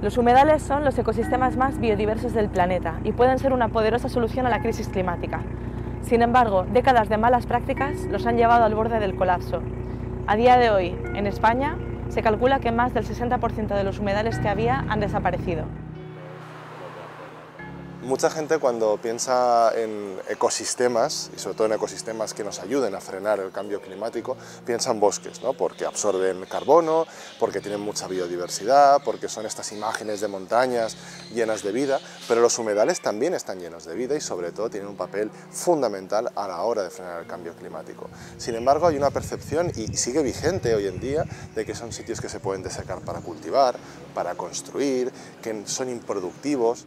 Los humedales son los ecosistemas más biodiversos del planeta y pueden ser una poderosa solución a la crisis climática. Sin embargo, décadas de malas prácticas los han llevado al borde del colapso. A día de hoy, en España, se calcula que más del 60% de los humedales que había han desaparecido. Mucha gente cuando piensa en ecosistemas, y sobre todo en ecosistemas que nos ayuden a frenar el cambio climático, piensa en bosques, ¿no? Porque absorben carbono, porque tienen mucha biodiversidad, porque son estas imágenes de montañas llenas de vida, pero los humedales también están llenos de vida y sobre todo tienen un papel fundamental a la hora de frenar el cambio climático. Sin embargo, hay una percepción, y sigue vigente hoy en día, de que son sitios que se pueden desecar para cultivar, para construir, que son improductivos.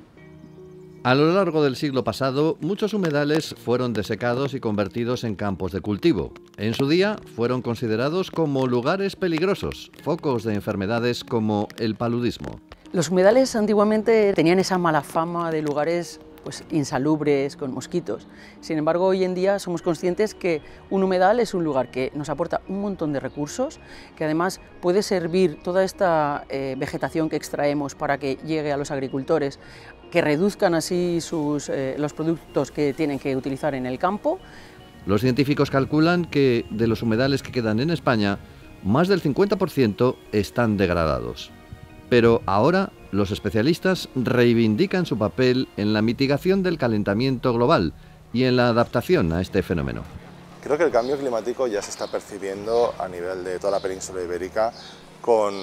A lo largo del siglo pasado, muchos humedales fueron desecados y convertidos en campos de cultivo. En su día, fueron considerados como lugares peligrosos, focos de enfermedades como el paludismo. Los humedales antiguamente tenían esa mala fama de lugares insalubres, con mosquitos. Sin embargo, hoy en día somos conscientes que un humedal es un lugar que nos aporta un montón de recursos, que además puede servir toda esta vegetación que extraemos para que llegue a los agricultores, que reduzcan así los productos que tienen que utilizar en el campo. Los científicos calculan que de los humedales que quedan en España, más del 50% están degradados. Pero ahora los especialistas reivindican su papel en la mitigación del calentamiento global y en la adaptación a este fenómeno. Creo que el cambio climático ya se está percibiendo a nivel de toda la península ibérica con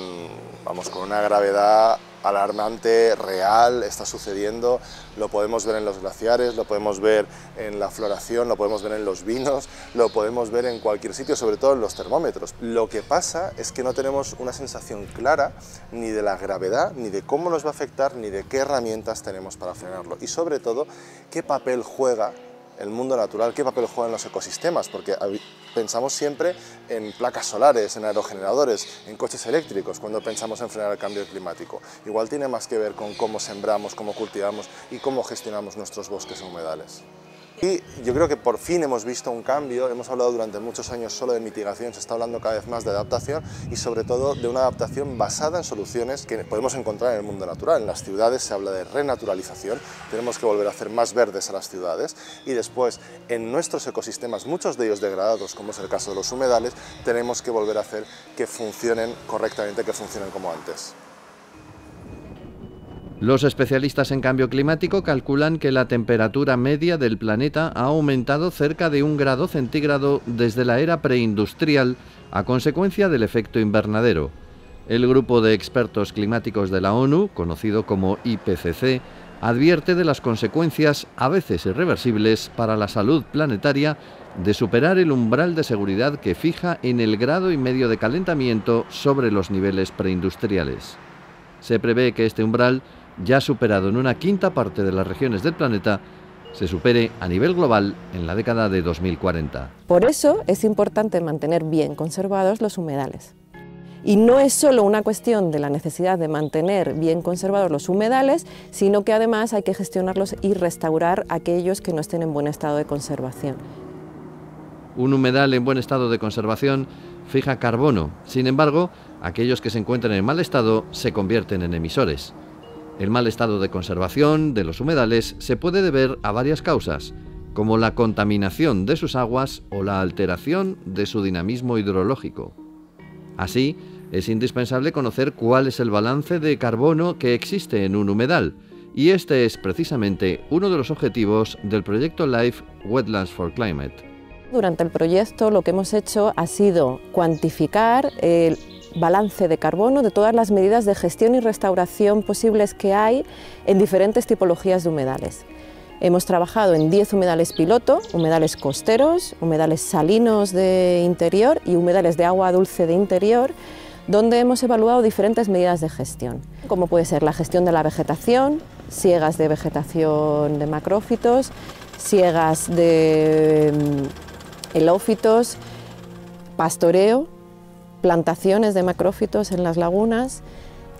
una gravedad alarmante, real, está sucediendo, lo podemos ver en los glaciares, lo podemos ver en la floración, lo podemos ver en los vinos, lo podemos ver en cualquier sitio, sobre todo en los termómetros. Lo que pasa es que no tenemos una sensación clara ni de la gravedad, ni de cómo nos va a afectar, ni de qué herramientas tenemos para frenarlo y sobre todo qué papel juega el mundo natural, qué papel juegan los ecosistemas, porque pensamos siempre en placas solares, en aerogeneradores, en coches eléctricos cuando pensamos en frenar el cambio climático. Igual tiene más que ver con cómo sembramos, cómo cultivamos y cómo gestionamos nuestros bosques y humedales. Y yo creo que por fin hemos visto un cambio, hemos hablado durante muchos años solo de mitigación, se está hablando cada vez más de adaptación y sobre todo de una adaptación basada en soluciones que podemos encontrar en el mundo natural. En las ciudades se habla de renaturalización, tenemos que volver a hacer más verdes a las ciudades y después en nuestros ecosistemas, muchos de ellos degradados, como es el caso de los humedales, tenemos que volver a hacer que funcionen correctamente, que funcionen como antes. Los especialistas en cambio climático calculan que la temperatura media del planeta ha aumentado cerca de 1 grado centígrado desde la era preindustrial a consecuencia del efecto invernadero. El grupo de expertos climáticos de la ONU, conocido como IPCC, advierte de las consecuencias, a veces irreversibles, para la salud planetaria de superar el umbral de seguridad que fija en el 1,5 grados de calentamiento sobre los niveles preindustriales. Se prevé que este umbral, ya superado en 1/5 parte de las regiones del planeta, se supere a nivel global en la década de 2040. Por eso es importante mantener bien conservados los humedales. Y no es solo una cuestión de la necesidad de mantener bien conservados los humedales, sino que además hay que gestionarlos y restaurar aquellos que no estén en buen estado de conservación. Un humedal en buen estado de conservación fija carbono. Sin embargo, aquellos que se encuentran en mal estado se convierten en emisores. El mal estado de conservación de los humedales se puede deber a varias causas, como la contaminación de sus aguas o la alteración de su dinamismo hidrológico. Así, es indispensable conocer cuál es el balance de carbono que existe en un humedal, y este es precisamente uno de los objetivos del proyecto LIFE Wetlands for Climate. Durante el proyecto lo que hemos hecho ha sido cuantificar el balance de carbono de todas las medidas de gestión y restauración posibles que hay en diferentes tipologías de humedales. Hemos trabajado en 10 humedales piloto, humedales costeros, humedales salinos de interior y humedales de agua dulce de interior, donde hemos evaluado diferentes medidas de gestión, como puede ser la gestión de la vegetación, siegas de vegetación de macrófitos, siegas de helófitos, pastoreo, plantaciones de macrófitos en las lagunas,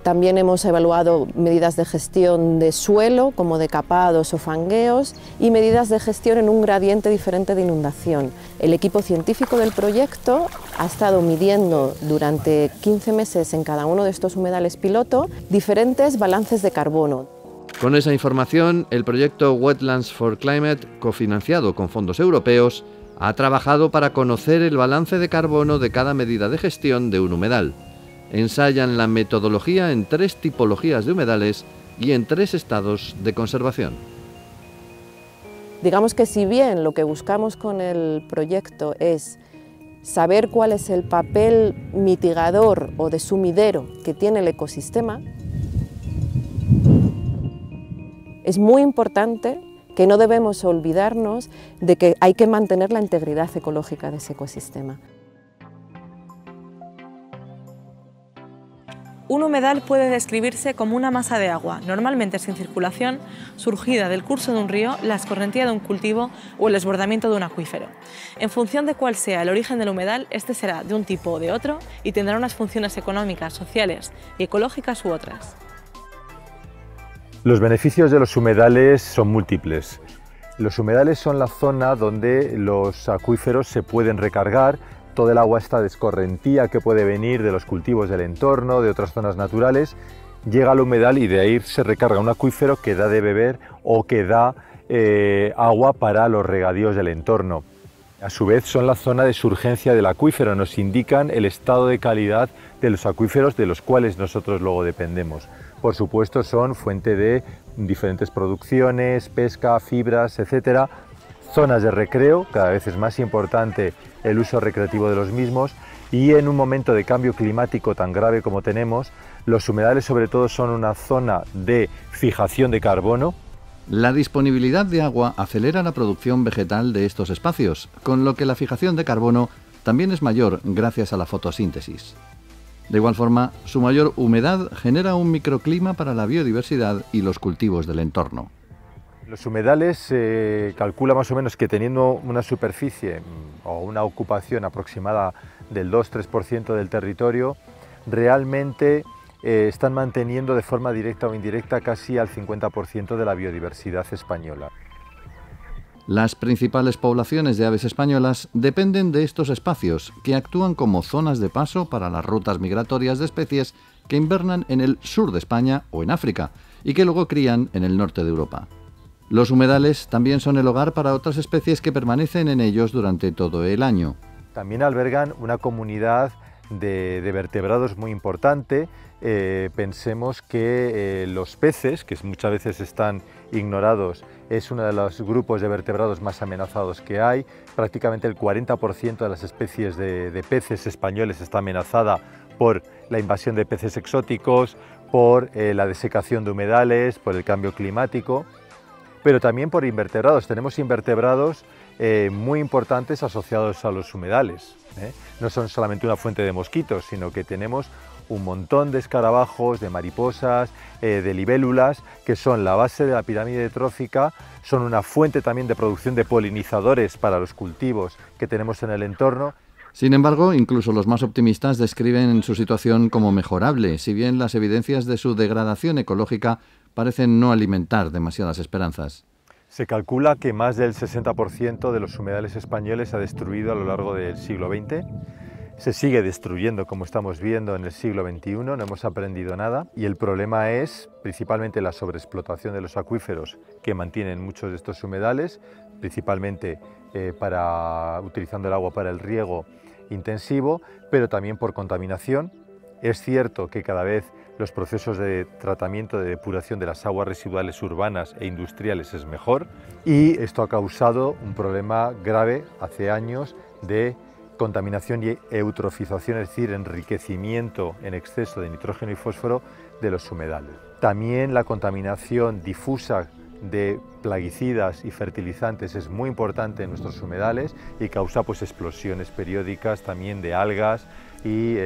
También hemos evaluado medidas de gestión de suelo, como decapados o fangueos, y medidas de gestión en un gradiente diferente de inundación. El equipo científico del proyecto ha estado midiendo durante 15 meses en cada uno de estos humedales piloto diferentes balances de carbono. Con esa información, el proyecto Wetlands for Climate, cofinanciado con fondos europeos, ha trabajado para conocer el balance de carbono de cada medida de gestión de un humedal. Ensayan la metodología en 3 tipologías de humedales y en 3 estados de conservación. Digamos que si bien lo que buscamos con el proyecto es saber cuál es el papel mitigador o de sumidero que tiene el ecosistema, es muy importante que no debemos olvidarnos de que hay que mantener la integridad ecológica de ese ecosistema. Un humedal puede describirse como una masa de agua, normalmente sin circulación, surgida del curso de un río, la escorrentía de un cultivo o el desbordamiento de un acuífero. En función de cuál sea el origen del humedal, este será de un tipo o de otro y tendrá unas funciones económicas, sociales y ecológicas u otras. Los beneficios de los humedales son múltiples. Los humedales son la zona donde los acuíferos se pueden recargar. Todo el agua esta de escorrentía que puede venir de los cultivos del entorno, de otras zonas naturales, llega al humedal y de ahí se recarga un acuífero que da de beber o que da agua para los regadíos del entorno. A su vez son la zona de surgencia del acuífero, nos indican el estado de calidad de los acuíferos de los cuales nosotros luego dependemos. Por supuesto son fuente de diferentes producciones, pesca, fibras, etcétera. Zonas de recreo, cada vez es más importante el uso recreativo de los mismos, y en un momento de cambio climático tan grave como tenemos, los humedales sobre todo son una zona de fijación de carbono. La disponibilidad de agua acelera la producción vegetal de estos espacios, con lo que la fijación de carbono también es mayor gracias a la fotosíntesis. De igual forma, su mayor humedad genera un microclima para la biodiversidad y los cultivos del entorno. Los humedales se calcula más o menos que teniendo una superficie o una ocupación aproximada del 2-3% del territorio, realmente están manteniendo de forma directa o indirecta casi al 50% de la biodiversidad española. Las principales poblaciones de aves españolas dependen de estos espacios, que actúan como zonas de paso para las rutas migratorias de especies que invernan en el sur de España o en África y que luego crían en el norte de Europa. Los humedales también son el hogar para otras especies que permanecen en ellos durante todo el año. También albergan una comunidad de vertebrados muy importante. Pensemos que los peces, que muchas veces están ignorados, es uno de los grupos de vertebrados más amenazados que hay. Prácticamente el 40% de las especies de peces españoles está amenazada por la invasión de peces exóticos, por la desecación de humedales, por el cambio climático, pero también por invertebrados. Tenemos invertebrados muy importantes asociados a los humedales. No son solamente una fuente de mosquitos, sino que tenemos un montón de escarabajos, de mariposas, de libélulas, que son la base de la pirámide trófica, son una fuente también de producción de polinizadores para los cultivos que tenemos en el entorno. Sin embargo, incluso los más optimistas describen su situación como mejorable, si bien las evidencias de su degradación ecológica parecen no alimentar demasiadas esperanzas. Se calcula que más del 60% de los humedales españoles se ha destruido a lo largo del siglo XX. Se sigue destruyendo, como estamos viendo, en el siglo XXI, no hemos aprendido nada. Y el problema es principalmente la sobreexplotación de los acuíferos que mantienen muchos de estos humedales, principalmente utilizando el agua para el riego intensivo, pero también por contaminación. Es cierto que cada vez los procesos de tratamiento, de depuración de las aguas residuales urbanas e industriales es mejor, y esto ha causado un problema grave hace años de contaminación y eutrofización, es decir, enriquecimiento en exceso de nitrógeno y fósforo de los humedales. También la contaminación difusa de plaguicidas y fertilizantes es muy importante en nuestros humedales y causa explosiones periódicas también de algas y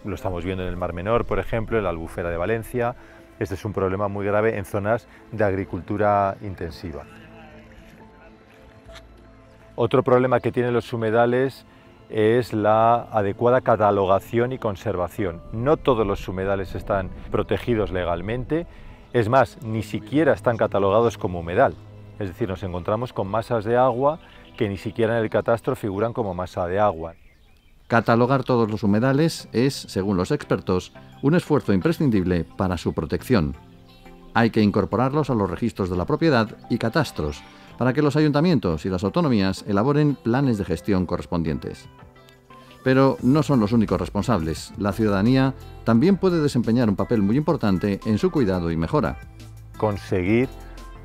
lo estamos viendo en el Mar Menor, por ejemplo, en la Albufera de Valencia. Este es un problema muy grave en zonas de agricultura intensiva. Otro problema que tienen los humedales es la adecuada catalogación y conservación. No todos los humedales están protegidos legalmente, es más, ni siquiera están catalogados como humedal. Es decir, nos encontramos con masas de agua que ni siquiera en el catastro figuran como masa de agua. Catalogar todos los humedales es, según los expertos, un esfuerzo imprescindible para su protección. Hay que incorporarlos a los registros de la propiedad y catastros, para que los ayuntamientos y las autonomías elaboren planes de gestión correspondientes. Pero no son los únicos responsables. La ciudadanía también puede desempeñar un papel muy importante en su cuidado y mejora. Conseguir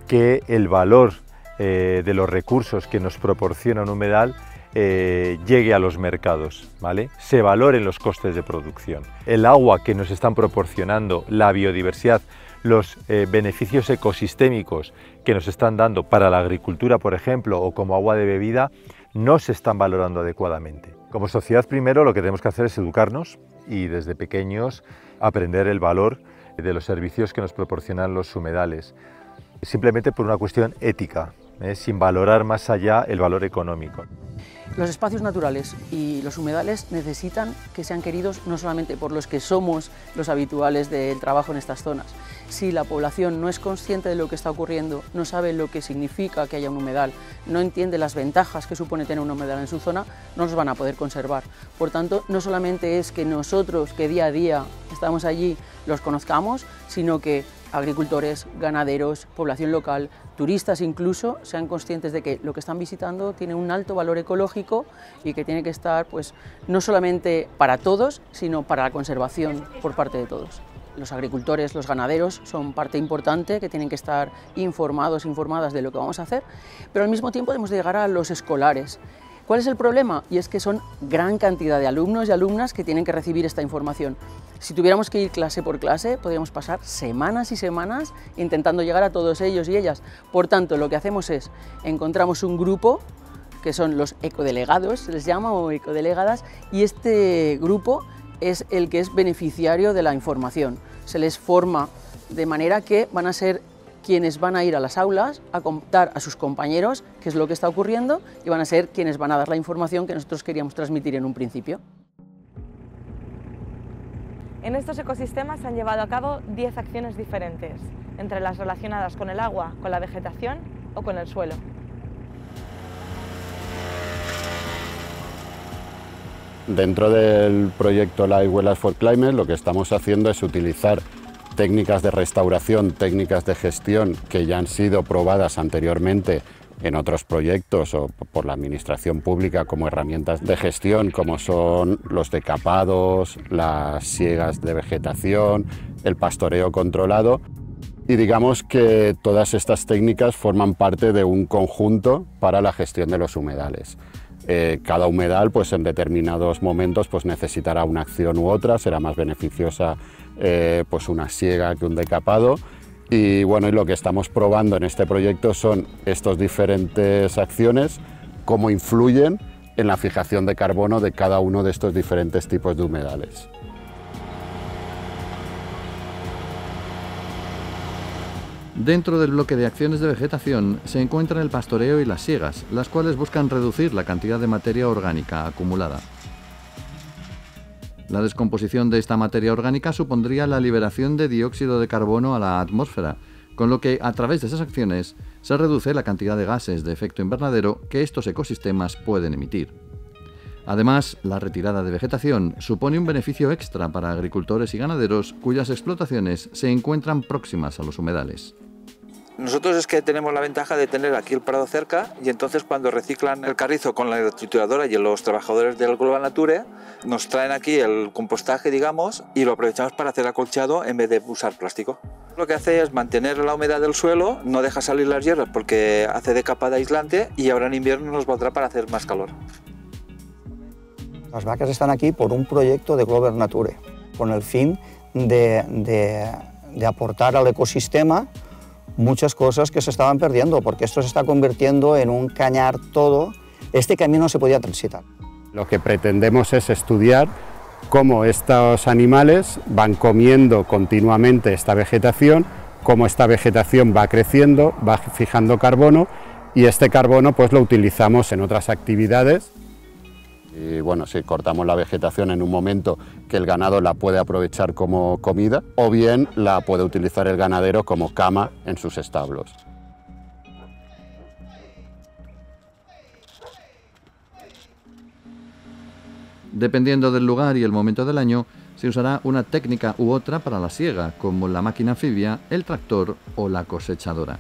que el valor de los recursos que nos proporciona un humedal llegue a los mercados, ¿vale? Se valoren los costes de producción. El agua que nos están proporcionando, la biodiversidad, los beneficios ecosistémicos que nos están dando para la agricultura, por ejemplo, o como agua de bebida, no se están valorando adecuadamente. Como sociedad, primero lo que tenemos que hacer es educarnos y desde pequeños aprender el valor de los servicios que nos proporcionan los humedales, simplemente por una cuestión ética, sin valorar más allá el valor económico. Los espacios naturales y los humedales necesitan que sean queridos no solamente por los que somos los habituales del trabajo en estas zonas. Si la población no es consciente de lo que está ocurriendo, no sabe lo que significa que haya un humedal, no entiende las ventajas que supone tener un humedal en su zona, no los van a poder conservar. Por tanto, no solamente es que nosotros, que día a día estamos allí, los conozcamos, sino que agricultores, ganaderos, población local, turistas incluso, sean conscientes de que lo que están visitando tiene un alto valor ecológico y que tiene que estar pues, no solamente para todos, sino para la conservación por parte de todos. Los agricultores, los ganaderos son parte importante que tienen que estar informados, informadas de lo que vamos a hacer, pero al mismo tiempo debemos de llegar a los escolares. ¿Cuál es el problema? Y es que son gran cantidad de alumnos y alumnas que tienen que recibir esta información. Si tuviéramos que ir clase por clase, podríamos pasar semanas y semanas intentando llegar a todos ellos y ellas. Por tanto, lo que hacemos es, encontramos un grupo, que son los ecodelegados, se les llama, o ecodelegadas, y este grupo es el que es beneficiario de la información. Se les forma de manera que van a ser quienes van a ir a las aulas a contar a sus compañeros qué es lo que está ocurriendo y van a ser quienes van a dar la información que nosotros queríamos transmitir en un principio. En estos ecosistemas se han llevado a cabo 10 acciones diferentes, entre las relacionadas con el agua, con la vegetación o con el suelo. Dentro del proyecto Life Wellness for Climate lo que estamos haciendo es utilizar técnicas de restauración, técnicas de gestión que ya han sido probadas anteriormente en otros proyectos o por la administración pública como herramientas de gestión, como son los decapados, las siegas de vegetación, el pastoreo controlado. Y digamos que todas estas técnicas forman parte de un conjunto para la gestión de los humedales. Cada humedal pues en determinados momentos pues necesitará una acción u otra, será más beneficiosa pues una siega que un decapado. Y bueno, y lo que estamos probando en este proyecto son estas diferentes acciones, cómo influyen en la fijación de carbono de cada uno de estos diferentes tipos de humedales. Dentro del bloque de acciones de vegetación se encuentran el pastoreo y las siegas, las cuales buscan reducir la cantidad de materia orgánica acumulada. La descomposición de esta materia orgánica supondría la liberación de dióxido de carbono a la atmósfera, con lo que a través de esas acciones se reduce la cantidad de gases de efecto invernadero que estos ecosistemas pueden emitir. Además, la retirada de vegetación supone un beneficio extra para agricultores y ganaderos cuyas explotaciones se encuentran próximas a los humedales. Nosotros es que tenemos la ventaja de tener aquí el prado cerca y entonces cuando reciclan el carrizo con la trituradora y los trabajadores del Global Nature nos traen aquí el compostaje, digamos, y lo aprovechamos para hacer acolchado en vez de usar plástico. Lo que hace es mantener la humedad del suelo, no deja salir las hierbas porque hace de capa de aislante y ahora en invierno nos valdrá para hacer más calor. Las vacas están aquí por un proyecto de Global Nature, con el fin de aportar al ecosistema muchas cosas que se estaban perdiendo, porque esto se está convirtiendo en un cañar todo. Este camino se podía transitar. Lo que pretendemos es estudiar cómo estos animales van comiendo continuamente esta vegetación, cómo esta vegetación va creciendo, va fijando carbono y este carbono pues lo utilizamos en otras actividades Y bueno, si cortamos la vegetación en un momento que el ganado la puede aprovechar como comida, o bien la puede utilizar el ganadero como cama en sus establos. Dependiendo del lugar y el momento del año, se usará una técnica u otra para la siega, como la máquina anfibia, el tractor o la cosechadora.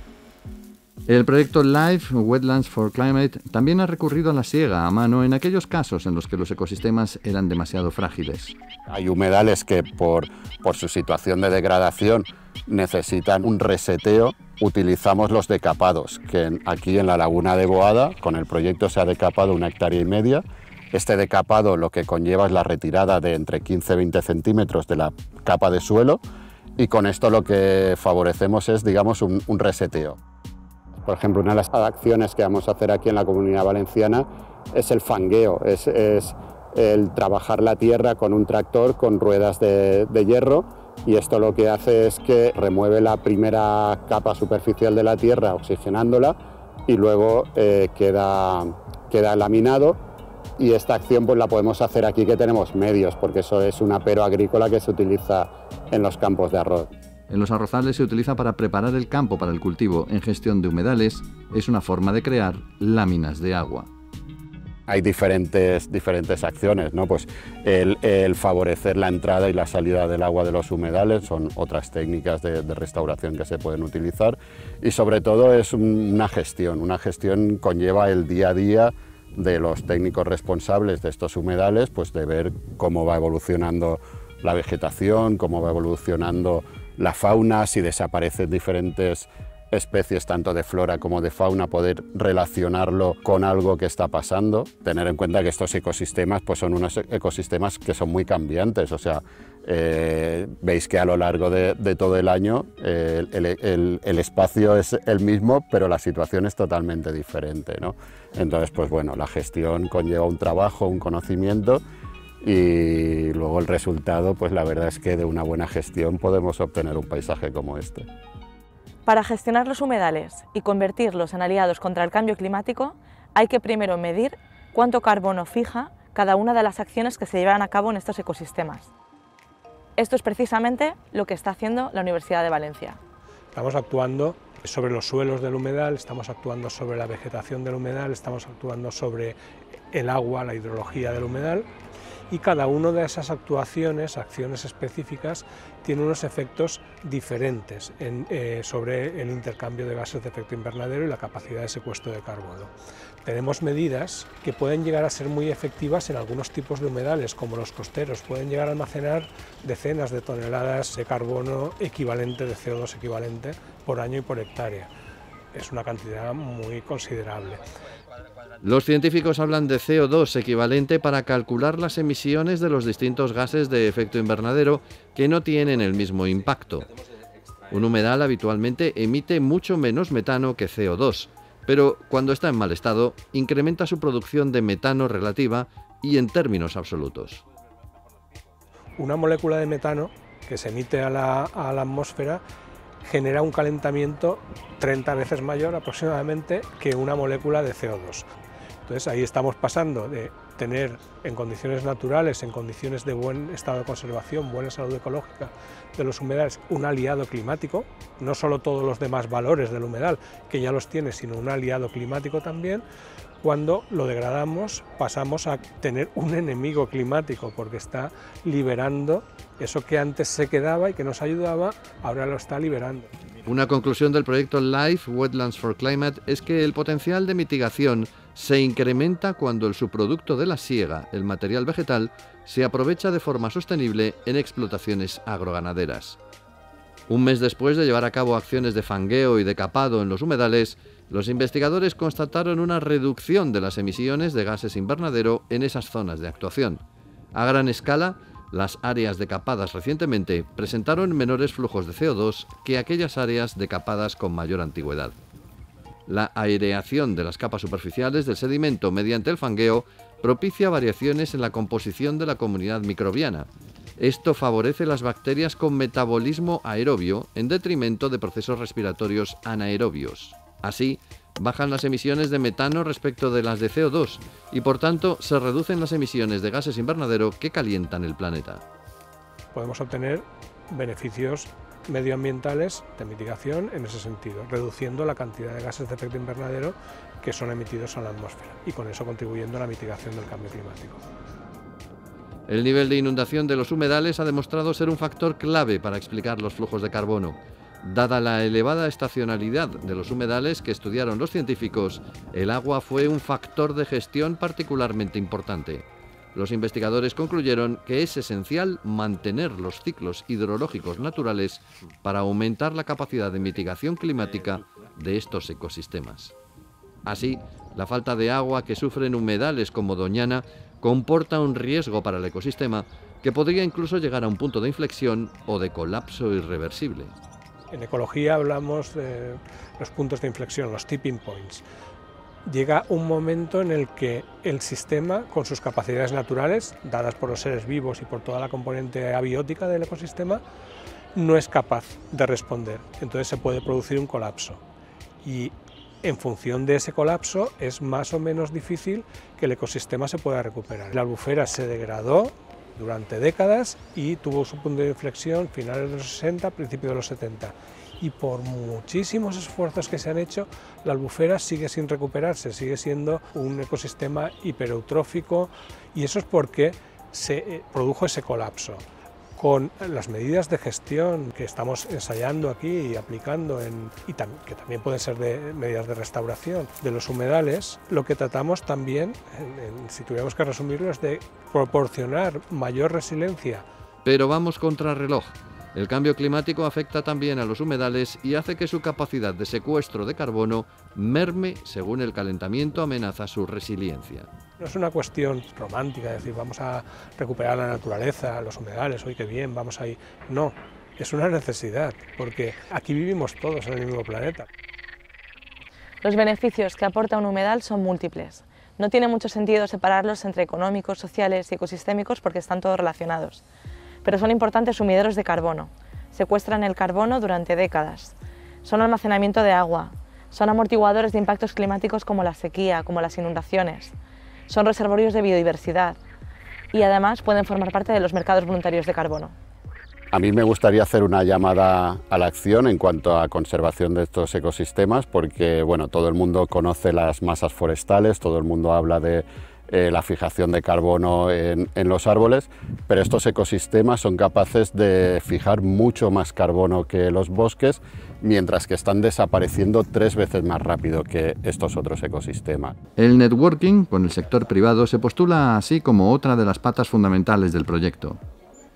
El proyecto LIFE Wetlands for Climate también ha recurrido a la siega a mano en aquellos casos en los que los ecosistemas eran demasiado frágiles. Hay humedales que por su situación de degradación necesitan un reseteo. Utilizamos los decapados, que aquí en la laguna de Boada, con el proyecto se ha decapado 1,5 hectáreas. Este decapado lo que conlleva es la retirada de entre 15 y 20 centímetros de la capa de suelo, y con esto lo que favorecemos es, digamos, un reseteo. Por ejemplo, una de las acciones que vamos a hacer aquí en la Comunidad Valenciana es el fangueo, es el trabajar la tierra con un tractor con ruedas de hierro, y esto lo que hace es que remueve la primera capa superficial de la tierra oxigenándola y luego queda laminado, y esta acción pues la podemos hacer aquí que tenemos medios, porque eso es un apero agrícola que se utiliza en los campos de arroz. En los arrozales se utiliza para preparar el campo para el cultivo. En gestión de humedales es una forma de crear láminas de agua. Hay diferentes acciones, ¿no? Pues el favorecer la entrada y la salida del agua de los humedales son otras técnicas de restauración que se pueden utilizar, y sobre todo es una gestión conlleva el día a día de los técnicos responsables de estos humedales, pues de ver cómo va evolucionando la vegetación, cómo va evolucionando la fauna, si desaparecen diferentes especies tanto de flora como de fauna, poder relacionarlo con algo que está pasando. Tener en cuenta que estos ecosistemas pues son unos ecosistemas que son muy cambiantes, o sea, veis que a lo largo de todo el año el espacio es el mismo, pero la situación es totalmente diferente, ¿no? Entonces, pues bueno, la gestión conlleva un trabajo, un conocimiento, y luego el resultado, pues la verdad es que de una buena gestión podemos obtener un paisaje como este. Para gestionar los humedales y convertirlos en aliados contra el cambio climático, hay que primero medir cuánto carbono fija cada una de las acciones que se llevan a cabo en estos ecosistemas. Esto es precisamente lo que está haciendo la Universidad de Valencia. Estamos actuando sobre los suelos del humedal, estamos actuando sobre la vegetación del humedal, estamos actuando sobre el agua, la hidrología del humedal, y cada una de esas acciones específicas, tiene unos efectos diferentes sobre el intercambio de gases de efecto invernadero y la capacidad de secuestro de carbono. Tenemos medidas que pueden llegar a ser muy efectivas en algunos tipos de humedales, como los costeros, pueden llegar a almacenar decenas de toneladas de carbono equivalente, de CO2 equivalente, por año y por hectárea. Es una cantidad muy considerable. Los científicos hablan de CO2 equivalente para calcular las emisiones de los distintos gases de efecto invernadero que no tienen el mismo impacto. Un humedal habitualmente emite mucho menos metano que CO2, pero cuando está en mal estado, incrementa su producción de metano relativa y en términos absolutos. Una molécula de metano que se emite a la atmósfera genera un calentamiento 30 veces mayor aproximadamente que una molécula de CO2. Entonces ahí estamos pasando de tener en condiciones naturales, en condiciones de buen estado de conservación, buena salud ecológica de los humedales, un aliado climático, no solo todos los demás valores del humedal, que ya los tiene, sino un aliado climático también. Cuando lo degradamos pasamos a tener un enemigo climático, porque está liberando eso que antes se quedaba y que nos ayudaba, ahora lo está liberando. Una conclusión del proyecto LIFE Wetlands for Climate es que el potencial de mitigación se incrementa cuando el subproducto de la siega, el material vegetal, se aprovecha de forma sostenible en explotaciones agroganaderas. Un mes después de llevar a cabo acciones de fangueo y decapado en los humedales, los investigadores constataron una reducción de las emisiones de gases invernadero en esas zonas de actuación. A gran escala, las áreas decapadas recientemente presentaron menores flujos de CO2 que aquellas áreas decapadas con mayor antigüedad. La aireación de las capas superficiales del sedimento mediante el fangueo propicia variaciones en la composición de la comunidad microbiana. Esto favorece las bacterias con metabolismo aerobio en detrimento de procesos respiratorios anaerobios. Así, bajan las emisiones de metano respecto de las de CO2 y por tanto se reducen las emisiones de gases invernadero que calientan el planeta. Podemos obtener beneficios medioambientales de mitigación en ese sentido, reduciendo la cantidad de gases de efecto invernadero que son emitidos en la atmósfera y con eso contribuyendo a la mitigación del cambio climático. El nivel de inundación de los humedales ha demostrado ser un factor clave para explicar los flujos de carbono. Dada la elevada estacionalidad de los humedales que estudiaron los científicos, el agua fue un factor de gestión particularmente importante. Los investigadores concluyeron que es esencial mantener los ciclos hidrológicos naturales para aumentar la capacidad de mitigación climática de estos ecosistemas. Así, la falta de agua que sufren humedales como Doñana comporta un riesgo para el ecosistema que podría incluso llegar a un punto de inflexión o de colapso irreversible. En ecología hablamos de los puntos de inflexión, los tipping points. Llega un momento en el que el sistema, con sus capacidades naturales, dadas por los seres vivos y por toda la componente abiótica del ecosistema, no es capaz de responder. Entonces se puede producir un colapso. Y en función de ese colapso es más o menos difícil que el ecosistema se pueda recuperar. La albufera se degradó durante décadas y tuvo su punto de inflexión finales de los 60, principios de los 70. Y por muchísimos esfuerzos que se han hecho, la albufera sigue sin recuperarse, sigue siendo un ecosistema hipereutrófico y eso es porque se produjo ese colapso. Con las medidas de gestión que estamos ensayando aquí y aplicando, que también pueden ser medidas de restauración de los humedales, lo que tratamos también, si tuviéramos que resumirlo, es de proporcionar mayor resiliencia. Pero vamos contra reloj. El cambio climático afecta también a los humedales y hace que su capacidad de secuestro de carbono merme según el calentamiento amenaza su resiliencia. No es una cuestión romántica, es decir, vamos a recuperar la naturaleza, los humedales, hoy qué bien, vamos ahí. No, es una necesidad, porque aquí vivimos todos en el mismo planeta. Los beneficios que aporta un humedal son múltiples. No tiene mucho sentido separarlos entre económicos, sociales y ecosistémicos porque están todos relacionados. Pero son importantes sumideros de carbono. Secuestran el carbono durante décadas. Son almacenamiento de agua. Son amortiguadores de impactos climáticos como la sequía, como las inundaciones. Son reservorios de biodiversidad. Y además pueden formar parte de los mercados voluntarios de carbono. A mí me gustaría hacer una llamada a la acción en cuanto a conservación de estos ecosistemas, porque bueno, todo el mundo conoce las masas forestales, todo el mundo habla de la fijación de carbono en los árboles, pero estos ecosistemas son capaces de fijar mucho más carbono que los bosques, mientras que están desapareciendo 3 veces más rápido que estos otros ecosistemas. El networking con el sector privado se postula así como otra de las patas fundamentales del proyecto.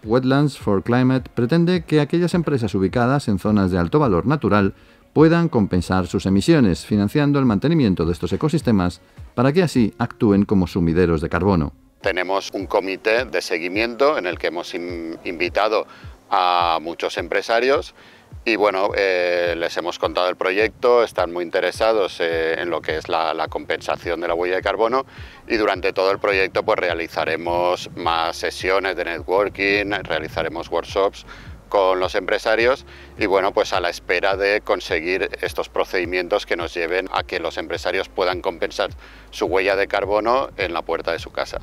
Wetlands for Climate pretende que aquellas empresas ubicadas en zonas de alto valor natural puedan compensar sus emisiones, financiando el mantenimiento de estos ecosistemas para que así actúen como sumideros de carbono. Tenemos un comité de seguimiento en el que hemos invitado a muchos empresarios y bueno, les hemos contado el proyecto, están muy interesados en lo que es la compensación de la huella de carbono y durante todo el proyecto pues realizaremos más sesiones de networking, realizaremos workshops con los empresarios y bueno, pues a la espera de conseguir estos procedimientos que nos lleven a que los empresarios puedan compensar su huella de carbono en la puerta de su casa.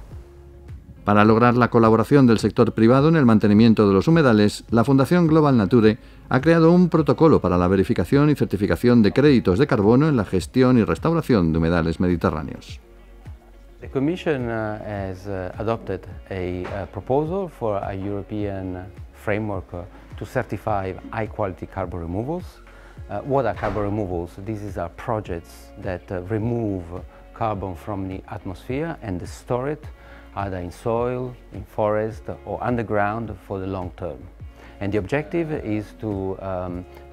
Para lograr la colaboración del sector privado en el mantenimiento de los humedales, la Fundación Global Nature ha creado un protocolo para la verificación y certificación de créditos de carbono en la gestión y restauración de humedales mediterráneos. The Commission has adopted a proposal for a European framework to certify high-quality carbon removals. What are carbon removals? These are projects that remove carbon from the atmosphere and store it either in soil, in forest or underground for the long term. And the objective is to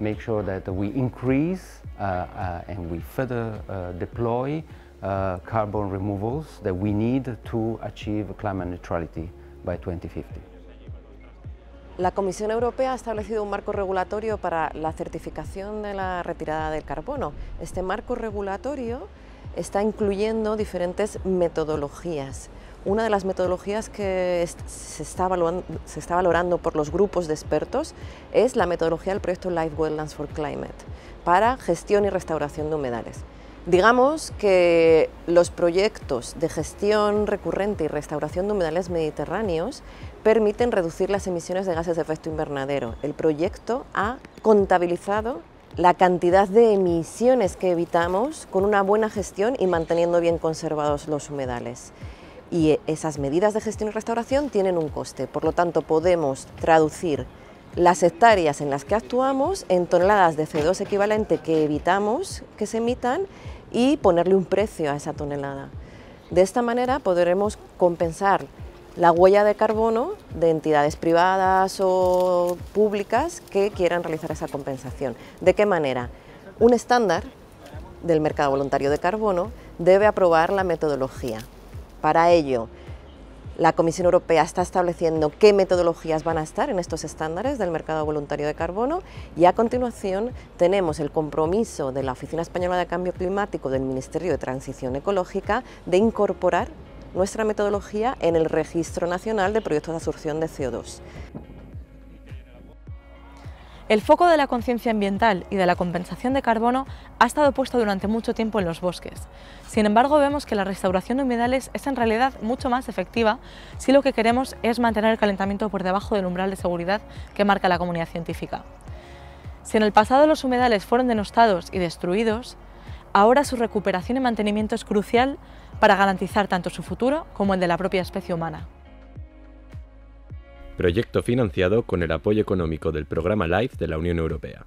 make sure that we increase and we further deploy carbon removals that we need to achieve climate neutrality by 2050. La Comisión Europea ha establecido un marco regulatorio para la certificación de la retirada del carbono. Este marco regulatorio está incluyendo diferentes metodologías. Una de las metodologías que se está valorando por los grupos de expertos es la metodología del proyecto Live Wetlands for Climate para gestión y restauración de humedales. Digamos que los proyectos de gestión recurrente y restauración de humedales mediterráneos permiten reducir las emisiones de gases de efecto invernadero. El proyecto ha contabilizado la cantidad de emisiones que evitamos con una buena gestión y manteniendo bien conservados los humedales. Y esas medidas de gestión y restauración tienen un coste, por lo tanto podemos traducir las hectáreas en las que actuamos en toneladas de CO2 equivalente que evitamos que se emitan y ponerle un precio a esa tonelada. De esta manera podremos compensar la huella de carbono de entidades privadas o públicas que quieran realizar esa compensación. ¿De qué manera? Un estándar del mercado voluntario de carbono debe aprobar la metodología. Para ello, la Comisión Europea está estableciendo qué metodologías van a estar en estos estándares del mercado voluntario de carbono y a continuación tenemos el compromiso de la Oficina Española de Cambio Climático del Ministerio de Transición Ecológica de incorporar nuestra metodología en el Registro Nacional de Proyectos de Absorción de CO2. El foco de la conciencia ambiental y de la compensación de carbono ha estado puesto durante mucho tiempo en los bosques. Sin embargo, vemos que la restauración de humedales es en realidad mucho más efectiva si lo que queremos es mantener el calentamiento por debajo del umbral de seguridad que marca la comunidad científica. Si en el pasado los humedales fueron denostados y destruidos, ahora su recuperación y mantenimiento es crucial para garantizar tanto su futuro como el de la propia especie humana. Proyecto financiado con el apoyo económico del programa LIFE de la Unión Europea.